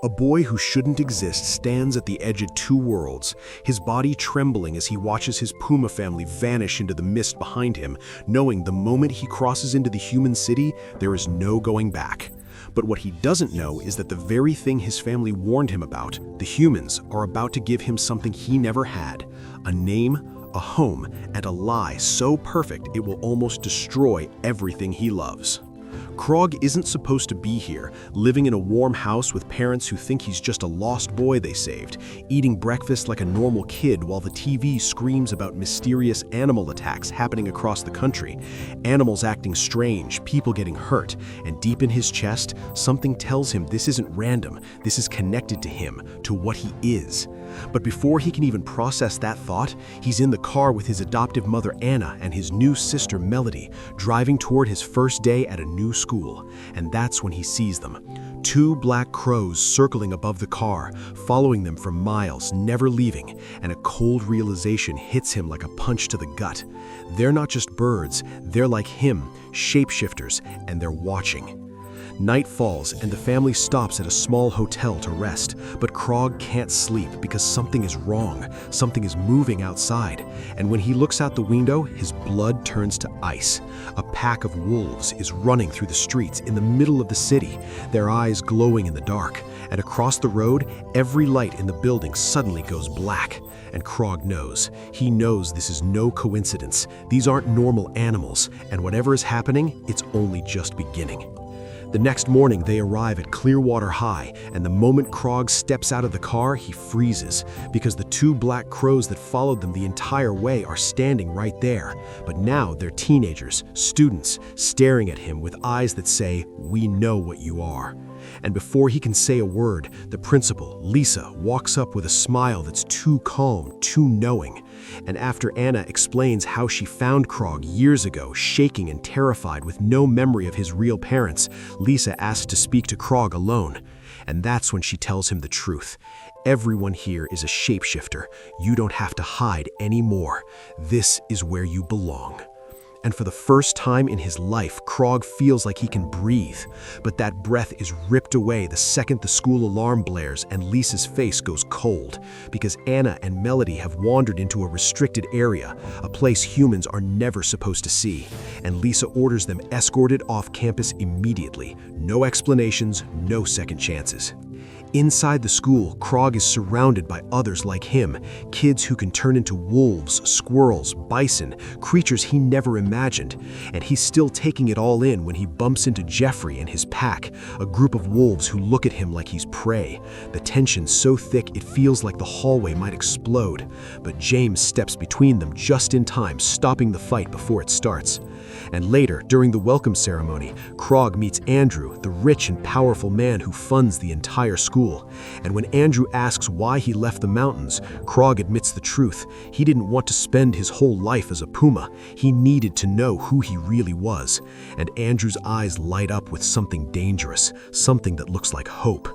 A boy who shouldn't exist stands at the edge of two worlds, his body trembling as he watches his Puma family vanish into the mist behind him, knowing the moment he crosses into the human city, there is no going back. But what he doesn't know is that the very thing his family warned him about, the humans, are about to give him something he never had: a name, a home, and a lie so perfect it will almost destroy everything he loves. Krog isn't supposed to be here, living in a warm house with parents who think he's just a lost boy they saved, eating breakfast like a normal kid while the TV screams about mysterious animal attacks happening across the country, animals acting strange, people getting hurt, and deep in his chest, something tells him this isn't random, this is connected to him, to what he is. But before he can even process that thought, he's in the car with his adoptive mother Anna and his new sister Melody, driving toward his first day at a new school. And that's when he sees them. Two black crows circling above the car, following them for miles, never leaving, and a cold realization hits him like a punch to the gut. They're not just birds, they're like him, shapeshifters, and they're watching. Night falls and the family stops at a small hotel to rest, but Krog can't sleep because something is wrong, something is moving outside, and when he looks out the window, his blood turns to ice. A pack of wolves is running through the streets in the middle of the city, their eyes glowing in the dark, and across the road, every light in the building suddenly goes black. And Krog knows. He knows this is no coincidence. These aren't normal animals, and whatever is happening, it's only just beginning. The next morning, they arrive at Clearwater High, and the moment Krog steps out of the car, he freezes, because the two black crows that followed them the entire way are standing right there. But now they're teenagers, students, staring at him with eyes that say, "We know what you are." And before he can say a word, the principal, Lisa, walks up with a smile that's too calm, too knowing. And after Anna explains how she found Krog years ago, shaking and terrified with no memory of his real parents, Lisa asks to speak to Krog alone. And that's when she tells him the truth. Everyone here is a shapeshifter. You don't have to hide anymore. This is where you belong. And for the first time in his life, Krog feels like he can breathe. But that breath is ripped away the second the school alarm blares and Lisa's face goes cold, because Anna and Melody have wandered into a restricted area, a place humans are never supposed to see. And Lisa orders them escorted off campus immediately. No explanations, no second chances. Inside the school, Krog is surrounded by others like him, kids who can turn into wolves, squirrels, bison, creatures he never imagined. And he's still taking it all in when he bumps into Jeffrey and his pack, a group of wolves who look at him like he's prey. The tension's so thick it feels like the hallway might explode. But James steps between them just in time, stopping the fight before it starts. And later, during the welcome ceremony, Krog meets Andrew, the rich and powerful man who funds the entire school. And when Andrew asks why he left the mountains, Krog admits the truth. He didn't want to spend his whole life as a Puma. He needed to know who he really was. And Andrew's eyes light up with something dangerous, something that looks like hope.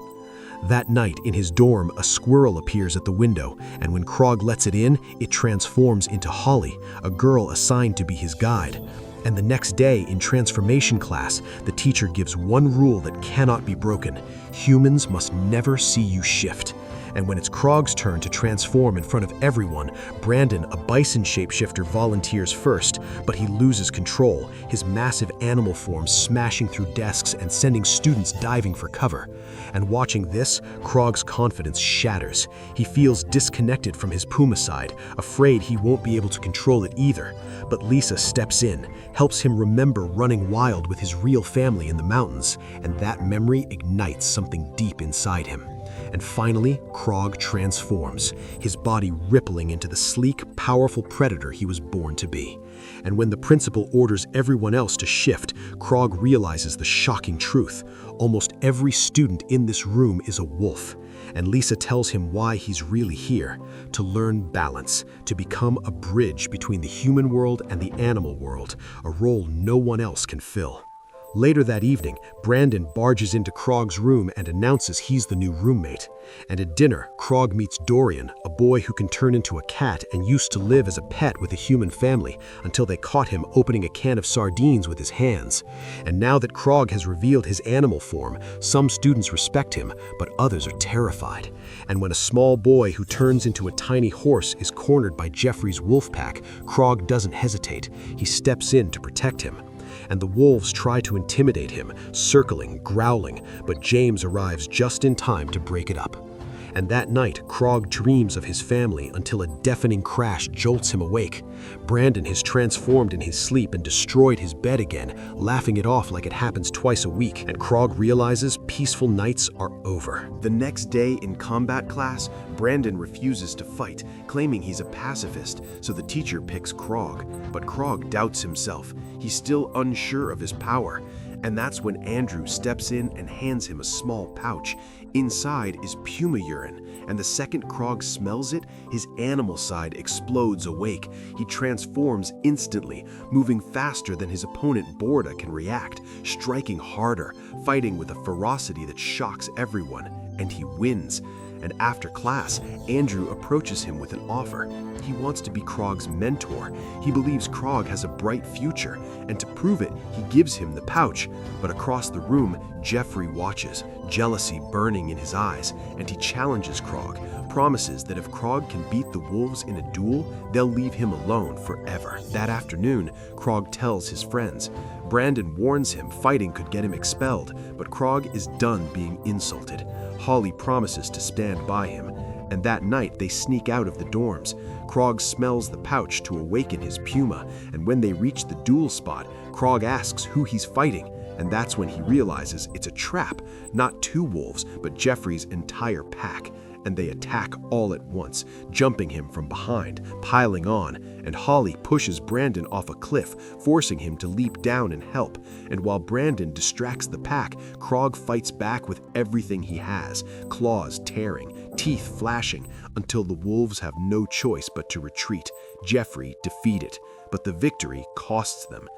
That night, in his dorm, a squirrel appears at the window, and when Krog lets it in, it transforms into Holly, a girl assigned to be his guide. And the next day, in transformation class, the teacher gives one rule that cannot be broken. Humans must never see you shift. And when it's Krog's turn to transform in front of everyone, Brandon, a bison shapeshifter, volunteers first, but he loses control, his massive animal form smashing through desks and sending students diving for cover. And watching this, Krog's confidence shatters. He feels disconnected from his Puma side, afraid he won't be able to control it either. But Lisa steps in, helps him remember running wild with his real family in the mountains, and that memory ignites something deep inside him. And finally, Krog transforms, his body rippling into the sleek, powerful predator he was born to be. And when the principal orders everyone else to shift, Krog realizes the shocking truth. Almost every student in this room is a wolf. And Lisa tells him why he's really here, to learn balance, to become a bridge between the human world and the animal world, a role no one else can fill. Later that evening, Brandon barges into Krog's room and announces he's the new roommate. And at dinner, Krog meets Dorian, a boy who can turn into a cat and used to live as a pet with a human family until they caught him opening a can of sardines with his hands. And now that Krog has revealed his animal form, some students respect him, but others are terrified. And when a small boy who turns into a tiny horse is cornered by Jeffrey's wolf pack, Krog doesn't hesitate. He steps in to protect him. And the wolves try to intimidate him, circling, growling, but James arrives just in time to break it up. And that night, Krog dreams of his family until a deafening crash jolts him awake. Brandon has transformed in his sleep and destroyed his bed again, laughing it off like it happens twice a week, and Krog realizes peaceful nights are over. The next day in combat class, Brandon refuses to fight, claiming he's a pacifist, so the teacher picks Krog. But Krog doubts himself. He's still unsure of his power. And that's when Andrew steps in and hands him a small pouch. Inside is Puma urine, and the second Krog smells it, his animal side explodes awake. He transforms instantly, moving faster than his opponent Borda can react, striking harder, fighting with a ferocity that shocks everyone, and he wins. And after class, Andrew approaches him with an offer. He wants to be Krog's mentor. He believes Krog has a bright future, and to prove it, he gives him the pouch. But across the room, Jeffrey watches, jealousy burning in his eyes, and he challenges Krog, promises that if Krog can beat the wolves in a duel, they'll leave him alone forever. That afternoon, Krog tells his friends. Brandon warns him fighting could get him expelled, but Krog is done being insulted. Holly promises to stand by him, and that night they sneak out of the dorms. Krog smells the pouch to awaken his Puma, and when they reach the duel spot, Krog asks who he's fighting, and that's when he realizes it's a trap, not two wolves, but Jeffrey's entire pack. And they attack all at once, jumping him from behind, piling on, and Holly pushes Brandon off a cliff, forcing him to leap down and help. And while Brandon distracts the pack, Krog fights back with everything he has, claws tearing, teeth flashing, until the wolves have no choice but to retreat. Jeffrey defeated, but the victory costs them.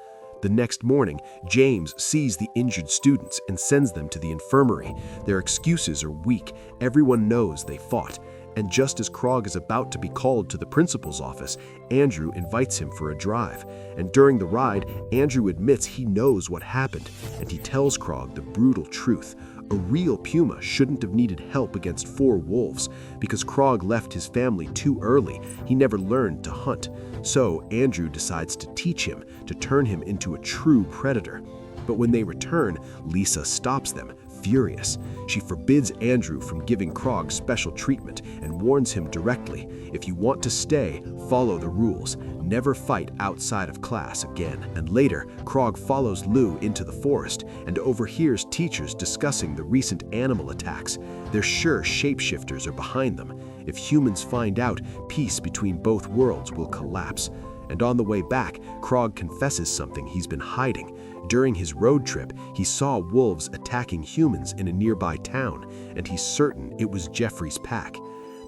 The next morning, James sees the injured students and sends them to the infirmary. Their excuses are weak. Everyone knows they fought. And just as Krog is about to be called to the principal's office, Andrew invites him for a drive. And during the ride, Andrew admits he knows what happened, and he tells Krog the brutal truth. A real Puma shouldn't have needed help against 4 wolves. Because Krog left his family too early, he never learned to hunt. So Andrew decides to teach him, to turn him into a true predator. But when they return, Lisa stops them, furious. She forbids Andrew from giving Krog special treatment and warns him directly, if you want to stay, follow the rules. Never fight outside of class again. And later, Krog follows Lou into the forest and overhears teachers discussing the recent animal attacks. They're sure shapeshifters are behind them. If humans find out, peace between both worlds will collapse. And on the way back, Krog confesses something he's been hiding. During his road trip, he saw wolves attacking humans in a nearby town, and he's certain it was Jeffrey's pack.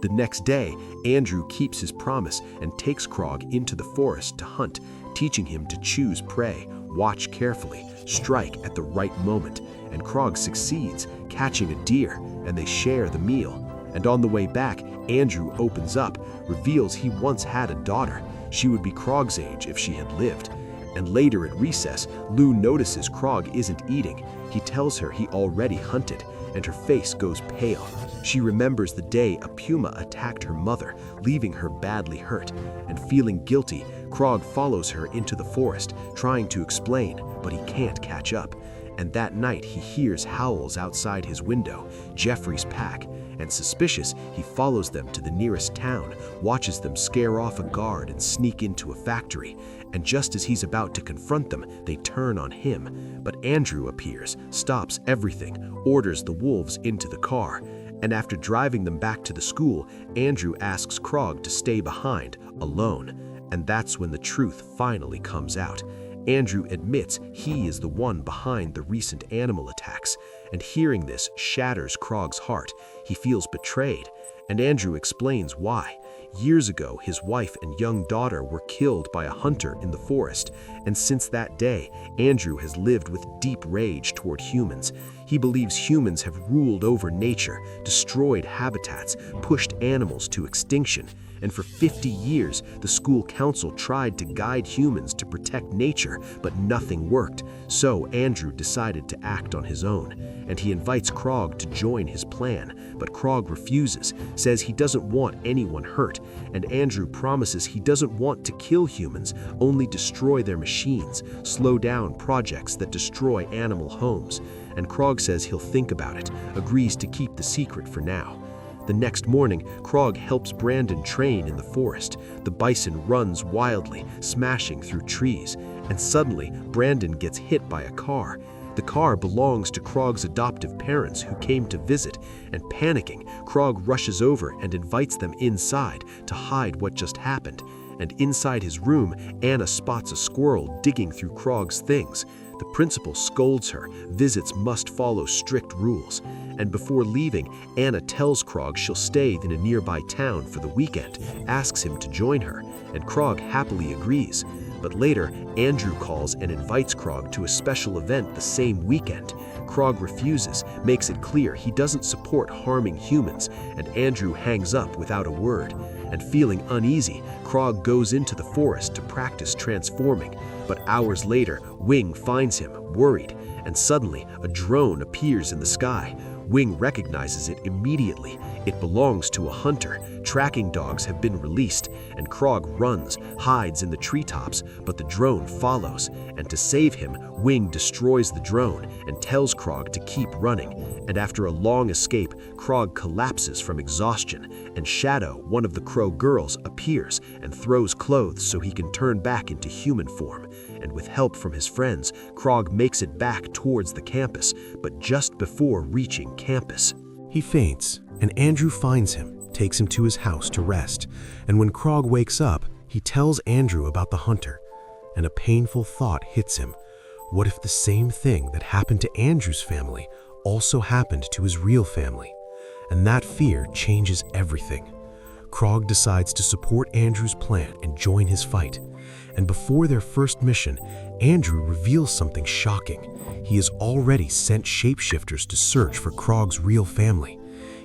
The next day, Andrew keeps his promise and takes Krog into the forest to hunt, teaching him to choose prey, watch carefully, strike at the right moment. And Krog succeeds, catching a deer, and they share the meal. And on the way back, Andrew opens up, reveals he once had a daughter. She would be Krog's age if she had lived. And later at recess, Lou notices Krog isn't eating. He tells her he already hunted, and her face goes pale. She remembers the day a Puma attacked her mother, leaving her badly hurt. And feeling guilty, Krog follows her into the forest, trying to explain, but he can't catch up. And that night he hears howls outside his window, Jeffrey's pack. And suspicious, he follows them to the nearest town, watches them scare off a guard and sneak into a factory. And just as he's about to confront them, they turn on him. But Andrew appears, stops everything, orders the wolves into the car. And after driving them back to the school, Andrew asks Krog to stay behind, alone. And that's when the truth finally comes out. Andrew admits he is the one behind the recent animal attacks, and hearing this shatters Krog's heart. He feels betrayed, and Andrew explains why. Years ago, his wife and young daughter were killed by a hunter in the forest, and since that day, Andrew has lived with deep rage toward humans. He believes humans have ruled over nature, destroyed habitats, pushed animals to extinction, and for 50 years, the school council tried to guide humans to protect nature, but nothing worked. So Andrew decided to act on his own, and he invites Krog to join his plan, but Krog refuses, says he doesn't want anyone hurt, and Andrew promises he doesn't want to kill humans, only destroy their machines, slow down projects that destroy animal homes. And Krog says he'll think about it, agrees to keep the secret for now. The next morning, Krog helps Brandon train in the forest. The bison runs wildly, smashing through trees, and suddenly Brandon gets hit by a car. The car belongs to Krog's adoptive parents who came to visit, and panicking, Krog rushes over and invites them inside to hide what just happened. And inside his room, Anna spots a squirrel digging through Krog's things. The principal scolds her, visits must follow strict rules. And before leaving, Anna tells Krog she'll stay in a nearby town for the weekend, asks him to join her, and Krog happily agrees. But later, Andrew calls and invites Krog to a special event the same weekend. Krog refuses, makes it clear he doesn't support harming humans, and Andrew hangs up without a word. And feeling uneasy, Krog goes into the forest to practice transforming. But hours later, Wing finds him, worried, and suddenly a drone appears in the sky. Wing recognizes it immediately. It belongs to a hunter. Tracking dogs have been released, and Krog runs, hides in the treetops, but the drone follows. And to save him, Wing destroys the drone and tells Krog to keep running. And after a long escape, Krog collapses from exhaustion, and Shadow, one of the crow girls, appears and throws clothes so he can turn back into human form. And with help from his friends, Krog makes it back towards the campus, but just before reaching campus, He faints, and Andrew finds him, takes him to his house to rest, and when Krog wakes up, he tells Andrew about the hunter, and a painful thought hits him. What if the same thing that happened to Andrew's family also happened to his real family? And that fear changes everything. Krog decides to support Andrew's plan and join his fight. And before their first mission, Andrew reveals something shocking. He has already sent shapeshifters to search for Krog's real family.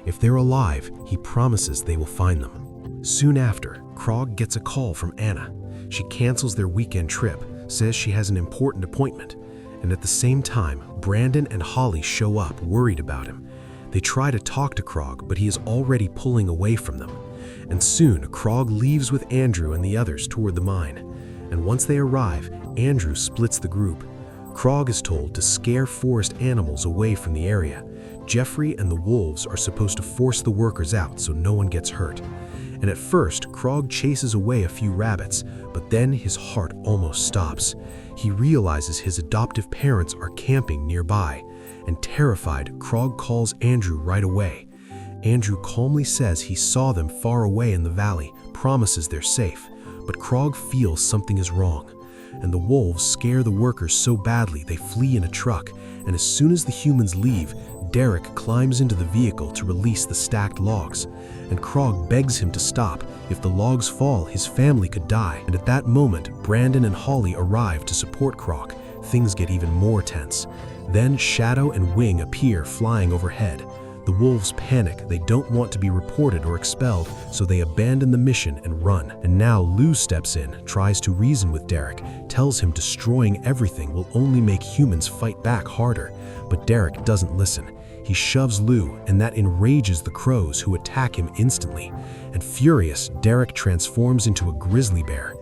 If they're alive, he promises they will find them. Soon after, Krog gets a call from Anna. She cancels their weekend trip, says she has an important appointment. And at the same time, Brandon and Holly show up, worried about him. They try to talk to Krog, but he is already pulling away from them. And soon, Krog leaves with Andrew and the others toward the mine. And once they arrive, Andrew splits the group. Krog is told to scare forest animals away from the area. Jeffrey and the wolves are supposed to force the workers out so no one gets hurt. And at first, Krog chases away a few rabbits, but then his heart almost stops. He realizes his adoptive parents are camping nearby, and terrified, Krog calls Andrew right away. Andrew calmly says he saw them far away in the valley, promises they're safe, but Krog feels something is wrong. And the wolves scare the workers so badly they flee in a truck, and as soon as the humans leave, Derek climbs into the vehicle to release the stacked logs. And Krog begs him to stop. If the logs fall, his family could die. And at that moment, Brandon and Holly arrive to support Krog. Things get even more tense. Then Shadow and Wing appear flying overhead. The wolves panic, they don't want to be reported or expelled, so they abandon the mission and run. And now Lou steps in, tries to reason with Derek, tells him destroying everything will only make humans fight back harder. But Derek doesn't listen. He shoves Lou, and that enrages the crows who attack him instantly. And furious, Derek transforms into a grizzly bear.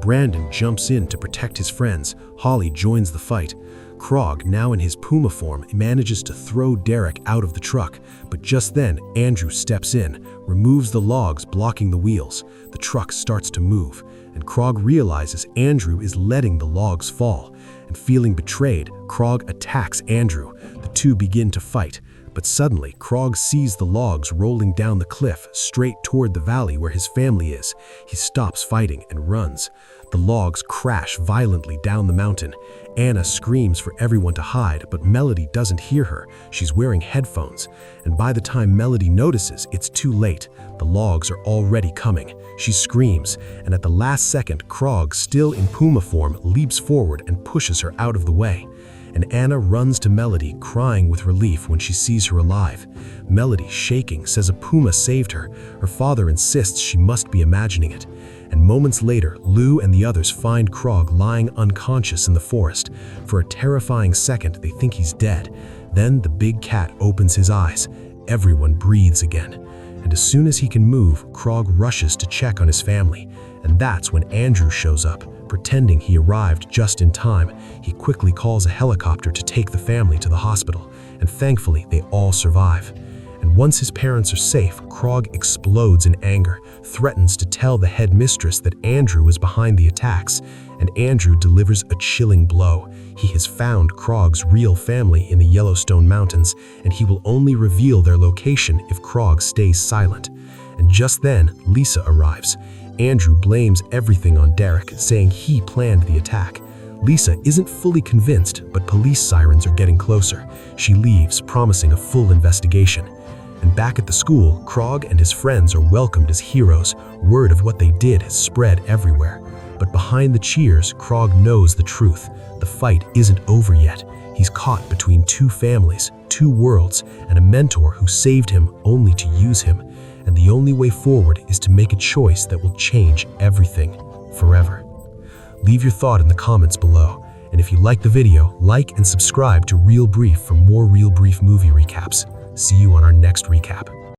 Brandon jumps in to protect his friends. Holly joins the fight. Krog, now in his Puma form, manages to throw Derek out of the truck, but just then Andrew steps in, removes the logs blocking the wheels. The truck starts to move, and Krog realizes Andrew is letting the logs fall. And feeling betrayed, Krog attacks Andrew. The two begin to fight, but suddenly Krog sees the logs rolling down the cliff straight toward the valley where his family is. He stops fighting and runs. The logs crash violently down the mountain. Anna screams for everyone to hide, but Melody doesn't hear her. She's wearing headphones. And by the time Melody notices, it's too late. The logs are already coming. She screams, and at the last second, Krog, still in Puma form, leaps forward and pushes her out of the way. And Anna runs to Melody, crying with relief when she sees her alive. Melody, shaking, says a Puma saved her. Her father insists she must be imagining it. And moments later, Lou and the others find Krog lying unconscious in the forest. For a terrifying second, they think he's dead. Then the big cat opens his eyes. Everyone breathes again. And as soon as he can move, Krog rushes to check on his family. And that's when Andrew shows up, pretending he arrived just in time. He quickly calls a helicopter to take the family to the hospital. And thankfully, they all survive. And once his parents are safe, Krog explodes in anger, threatens to tell the headmistress that Andrew was behind the attacks, and Andrew delivers a chilling blow. He has found Krog's real family in the Yellowstone Mountains, and he will only reveal their location if Krog stays silent. And just then, Lisa arrives. Andrew blames everything on Derek, saying he planned the attack. Lisa isn't fully convinced, but police sirens are getting closer. She leaves, promising a full investigation. And back at the school, Krog and his friends are welcomed as heroes. Word of what they did has spread everywhere. But behind the cheers, Krog knows the truth. The fight isn't over yet. He's caught between two families, two worlds, and a mentor who saved him only to use him. And the only way forward is to make a choice that will change everything, forever. Leave your thought in the comments below. And if you like the video, like and subscribe to Real Brief for more Real Brief movie recaps. See you on our next recap.